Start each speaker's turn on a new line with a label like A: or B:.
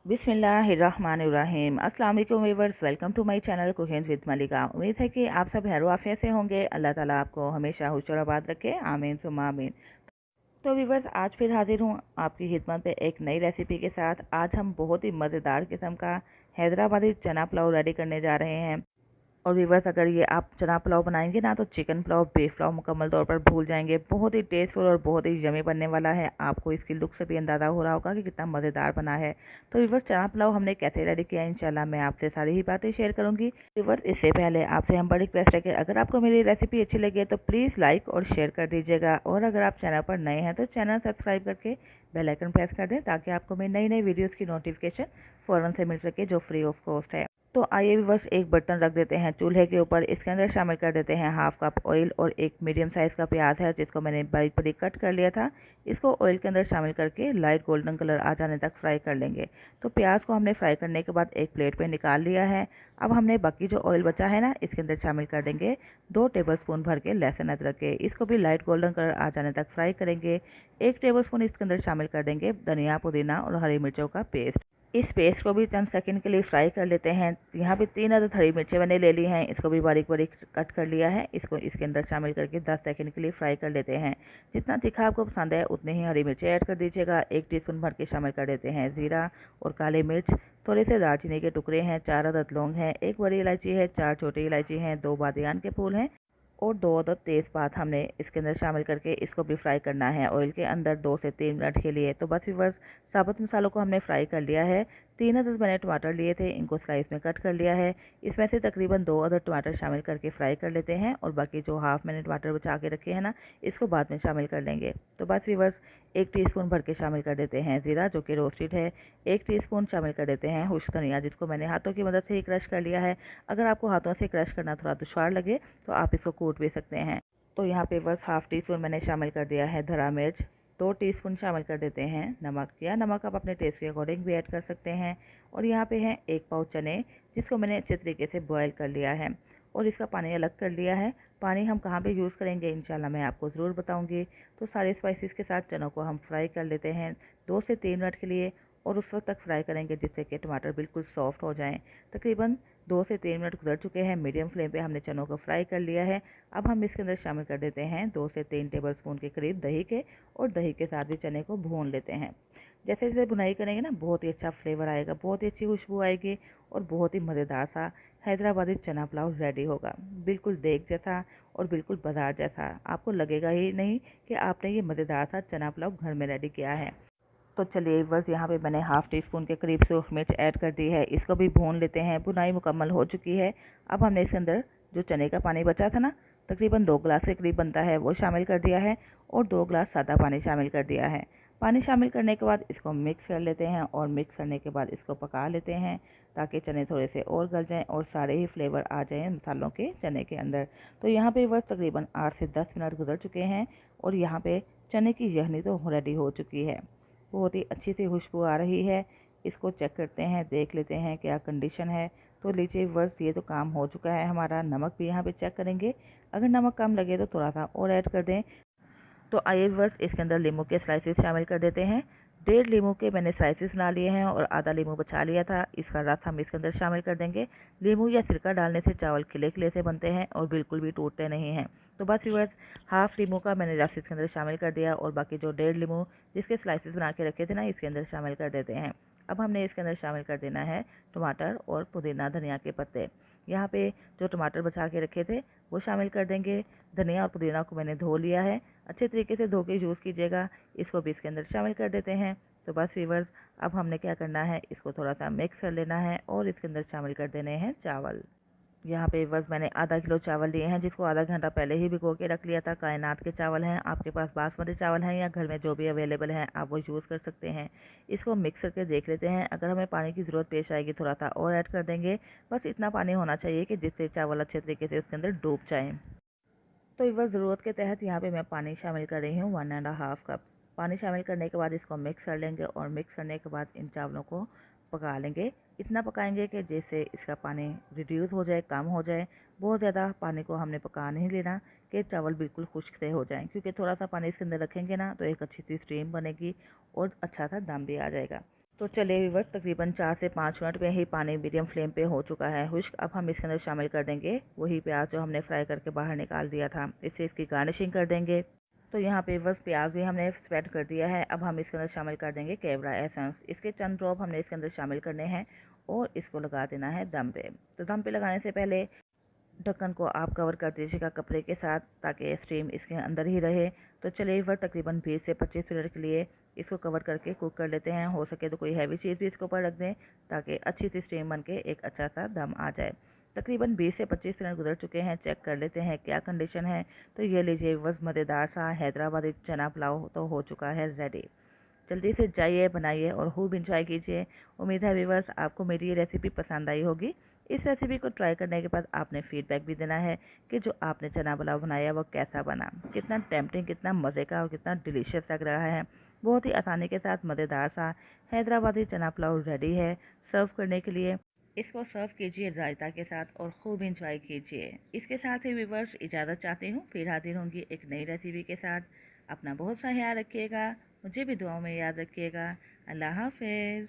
A: बिस्मिल्लाहिर्रहमानिर्रहीम। अस्सलाम वालेकुम viewers, welcome to my channel cooking with Malika. उम्मीद है कि आप सब खैर आफियत से होंगे। अल्लाह ताला आपको हमेशा खुश और आबाद रखे, आमीन सुम्मा आमीन। तो व्यूअर्स, आज फिर हाजिर हूँ आपकी खिदमत पे एक नई रेसिपी के साथ। आज हम बहुत ही मज़ेदार किस्म का हैदराबादी चना पुलाव रेडी करने जा रहे हैं। और व्यूअर्स, अगर ये आप चना पुलाव बनाएंगे ना तो चिकन पुलाव, बीफ पुलाव मुकम्मल तौर पर भूल जाएंगे। बहुत ही टेस्टफुल और बहुत ही यमी बनने वाला है। आपको इसकी लुक से भी अंदाज़ा हो रहा होगा कि कितना मज़ेदार बना है। तो व्यूअर्स, चना पुलाव हमने कैसे रेडी किया है, इंशाल्लाह मैं आपसे सारी ही बातें शेयर करूंगी। व्यूअर्स, इससे पहले आपसे हम बड़ी रिक्वेस्ट है कि अगर आपको मेरी रेसिपी अच्छी लगी है तो प्लीज़ लाइक और शेयर कर दीजिएगा। और अगर आप चैनल पर नए हैं तो चैनल सब्सक्राइब करके बेल आइकन प्रेस कर दें, ताकि आपको मेरी नई नई वीडियोज़ की नोटिफिकेशन फ़ौरन से मिल सके, जो फ्री ऑफ कॉस्ट है। तो आइए व्यूअर्स, एक बर्तन रख देते हैं चूल्हे के ऊपर। इसके अंदर शामिल कर देते हैं हाफ कप ऑयल और एक मीडियम साइज़ का प्याज है, जिसको मैंने बारीक बारीक कट कर लिया था। इसको ऑयल के अंदर शामिल करके लाइट गोल्डन कलर आ जाने तक फ्राई कर लेंगे। तो प्याज को हमने फ्राई करने के बाद एक प्लेट पे निकाल लिया है। अब हमने बाकी जो ऑयल बचा है ना, इसके अंदर शामिल कर देंगे 2 टेबलस्पून भर के लहसुन अदरक के। इसको भी लाइट गोल्डन कलर आ जाने तक फ्राई करेंगे। 1 टेबलस्पून इसके अंदर शामिल कर देंगे धनिया, पुदीना और हरी मिर्चों का पेस्ट। इस पेस्ट को भी चंद सेकंड के लिए फ्राई कर लेते हैं। यहाँ पे 3 अदद हरी मिर्चें मैंने ले ली हैं, इसको भी बारीक बारीक कट कर लिया है। इसको इसके अंदर शामिल करके 10 सेकंड के लिए फ्राई कर लेते हैं। जितना तीखा आपको पसंद है उतने ही हरी मिर्चें ऐड कर दीजिएगा। 1 टीस्पून भर के शामिल कर देते हैं ज़ीरा और काली मिर्च। थोड़े से दालचीनी के टुकड़े हैं, 4 अदद लौंग हैं, 1 बड़ी इलायची है, 4 छोटी इलायची हैं, 2 बादियान के फूल हैं और 2 अदद तेज़पात हमने इसके अंदर शामिल करके इसको भी फ्राई करना है ऑयल के अंदर 2 से 3 मिनट के लिए। तो बस व्यूअर्स, साबुत मसालों को हमने फ्राई कर लिया है। 3 अदद मैंने टमाटर लिए थे, इनको स्लाइस में कट कर लिया है। इसमें से तकरीबन 2 अदद टमाटर शामिल करके फ्राई कर लेते हैं और बाकी जो हाफ मैंने टमाटर बचा के रखे हैं ना, इसको बाद में शामिल कर लेंगे। तो बस व्यूअर्स, 1 टीस्पून भर के शामिल कर देते हैं ज़ीरा, जो कि रोस्टेड है। 1 टीस्पून शामिल कर देते हैं खुश्क धनिया, जिसको मैंने हाथों की मदद से ही क्रश कर लिया है। अगर आपको हाथों से क्रश करना थोड़ा दुश्वार लगे तो आप इसको कूट भी सकते हैं। तो यहाँ पे बस हाफ टी स्पून मैंने शामिल कर दिया है धरा मिर्च। 2 टीस्पून शामिल कर देते हैं नमक, या नमक आप अपने टेस्ट के अकॉर्डिंग भी ऐड कर सकते हैं। और यहाँ पे है 1 पाव चने, जिसको मैंने अच्छे तरीके से बॉयल कर लिया है और इसका पानी अलग कर लिया है। पानी हम कहाँ पे यूज़ करेंगे इंशाल्लाह मैं आपको ज़रूर बताऊँगी। तो सारे स्पाइसेस के साथ चनों को हम फ्राई कर लेते हैं 2 से 3 मिनट के लिए, और उस वक्त तक फ्राई करेंगे जिससे कि टमाटर बिल्कुल सॉफ्ट हो जाएं। तकरीबन 2 से 3 मिनट गुजर चुके हैं, मीडियम फ्लेम पे हमने चनों को फ्राई कर लिया है। अब हम इसके अंदर शामिल कर देते हैं 2 से 3 टेबलस्पून के करीब दही के, और दही के साथ भी चने को भून लेते हैं। जैसे जैसे भुनाई करेंगे ना, बहुत ही अच्छा फ्लेवर आएगा, बहुत ही अच्छी खुशबू आएगी और बहुत ही मज़ेदार सा हैदराबादी चना पुलाव रेडी होगा। बिल्कुल देग जैसा और बिल्कुल बाजार जैसा। आपको लगेगा ही नहीं कि आपने ये मज़ेदार सा चना पुलाव घर में रेडी किया है। तो चलिए बस, यहाँ पे मैंने हाफ़ टी स्पून के करीब सूख मिर्च ऐड कर दी है। इसको भी भून लेते हैं। भुनाई मुकम्मल हो चुकी है। अब हमने इसके अंदर जो चने का पानी बचा था ना, तकरीबन 2 गिलास के करीब बनता है, वो शामिल कर दिया है और 2 गिलास सादा पानी शामिल कर दिया है। पानी शामिल करने के बाद इसको मिक्स कर लेते हैं और मिक्स करने के बाद इसको पका लेते हैं, ताकि चने थोड़े से और गल जाएँ और सारे ही फ्लेवर आ जाएँ मसालों के चने के अंदर। तो यहाँ पे बस तकरीबन 8 से 10 मिनट गुजर चुके हैं और यहाँ पे चने की यखनी तो रेडी हो चुकी है। बहुत ही अच्छी सी खुशबू आ रही है। इसको चेक करते हैं, देख लेते हैं क्या कंडीशन है। तो लीजिए वर्स, ये तो काम हो चुका है हमारा। नमक भी यहाँ पे चेक करेंगे, अगर नमक कम लगे तो थोड़ा सा और ऐड कर दें। तो आइए वर्स, इसके अंदर लीमू के स्लाइसेस शामिल कर देते हैं। 1.5 लीमू के मैंने स्लाइसेस बना लिए हैं और आधा लीमू बचा लिया था, इसका रस हम इसके अंदर शामिल कर देंगे। लीमू या सिरका डालने से चावल खिले खिले से बनते हैं और बिल्कुल भी टूटते नहीं हैं। तो बस व्यूअर्स, हाफ लीमू का मैंने रस इसके अंदर शामिल कर दिया और बाकी जो 1.5 लीमू जिसके स्लाइसेस बना के रखे थे ना, इसके अंदर शामिल कर देते हैं। अब हमने इसके अंदर शामिल कर देना है टमाटर और पुदीना धनिया के पत्ते। यहाँ पे जो टमाटर बचा के रखे थे वो शामिल कर देंगे। धनिया और पुदीना को मैंने धो लिया है, अच्छे तरीके से धो के यूज़ कीजिएगा। इसको भी इसके अंदर शामिल कर देते हैं। तो बस व्यूअर्स, अब हमने क्या करना है, इसको थोड़ा सा मिक्स कर लेना है और इसके अंदर शामिल कर देने हैं चावल। यहाँ पे बस मैंने आधा किलो चावल लिए हैं, जिसको आधा घंटा पहले ही भिगो के रख लिया था। कायनात के चावल हैं, आपके पास बासमती चावल हैं या घर में जो भी अवेलेबल हैं आप वो यूज़ कर सकते हैं। इसको मिक्स करके देख लेते हैं, अगर हमें पानी की ज़रूरत पेश आएगी थोड़ा सा और ऐड कर देंगे। बस इतना पानी होना चाहिए कि जिससे चावल अच्छे तरीके से उसके अंदर डूब जाएँ। तो इस बार ज़रूरत के तहत यहाँ पे मैं पानी शामिल कर रही हूँ 1.5 कप। पानी शामिल करने के बाद इसको मिक्स कर लेंगे और मिक्स करने के बाद इन चावलों को पका लेंगे। इतना पकाएंगे कि जैसे इसका पानी रिड्यूस हो जाए, कम हो जाए। बहुत ज़्यादा पानी को हमने पका नहीं लेना कि चावल बिल्कुल खुश्क से हो जाएं, क्योंकि थोड़ा सा पानी इसके अंदर रखेंगे ना तो एक अच्छी सी स्टीम बनेगी और अच्छा सा दम भी आ जाएगा। तो चलिए व्यूअर्स, तकरीबन 4 से 5 मिनट में ही पानी मीडियम फ्लेम पे हो चुका है खुश्क। अब हम इसके अंदर शामिल कर देंगे वही प्याज जो हमने फ्राई करके बाहर निकाल दिया था। इससे इसकी गार्निशिंग कर देंगे। तो यहाँ पे बस प्याज भी हमने स्प्रेड कर दिया है। अब हम इसके अंदर शामिल कर देंगे केवड़ा एसेंस। इसके चंद ड्रॉप हमने इसके अंदर शामिल करने हैं और इसको लगा देना है दम पे। तो दम पे लगाने से पहले ढक्कन को आप कवर कर दीजिएगा कपड़े के साथ, ताकि स्टीम इसके अंदर ही रहे। तो चलिए वह तकरीबन 20 से 25 मिनट के लिए इसको कवर करके कुक कर लेते हैं। हो सके तो कोई हैवी चीज़ भी इसके ऊपर रख दें, ताकि अच्छी सी स्टीम बन के एक अच्छा सा दम आ जाए। तकरीबन 20 से 25 मिनट गुजर चुके हैं। चेक कर लेते हैं क्या कंडीशन है। तो ये लीजिए बस मज़ेदार सा हैदराबादी चना पुलाव तो हो चुका है रेडी। जल्दी से जाइए, बनाइए और खूब इंजॉय कीजिए। उम्मीद है व्यूवर्स आपको मेरी ये रेसिपी पसंद आई होगी। इस रेसिपी को ट्राई करने के बाद आपने फीडबैक भी देना है कि जो आपने चना पुलाव बनाया वो कैसा बना, कितना टेम्पटिंग, कितना मज़े का और कितना डिलीशियस लग रहा है। बहुत ही आसानी के साथ मज़ेदार सा हैदराबादी चना पुलाव रेडी है सर्व करने के लिए। इसको सर्व कीजिए रायता के साथ और खूब इंजॉय कीजिए। इसके साथ ही व्यूवर्स इजाज़त चाहती हूँ, फिर हाजिर होंगी एक नई रेसिपी के साथ। अपना बहुत सा ख्याल रखिएगा, मुझे भी दुआओं में याद रखिएगा। अल्लाह हाफिज़।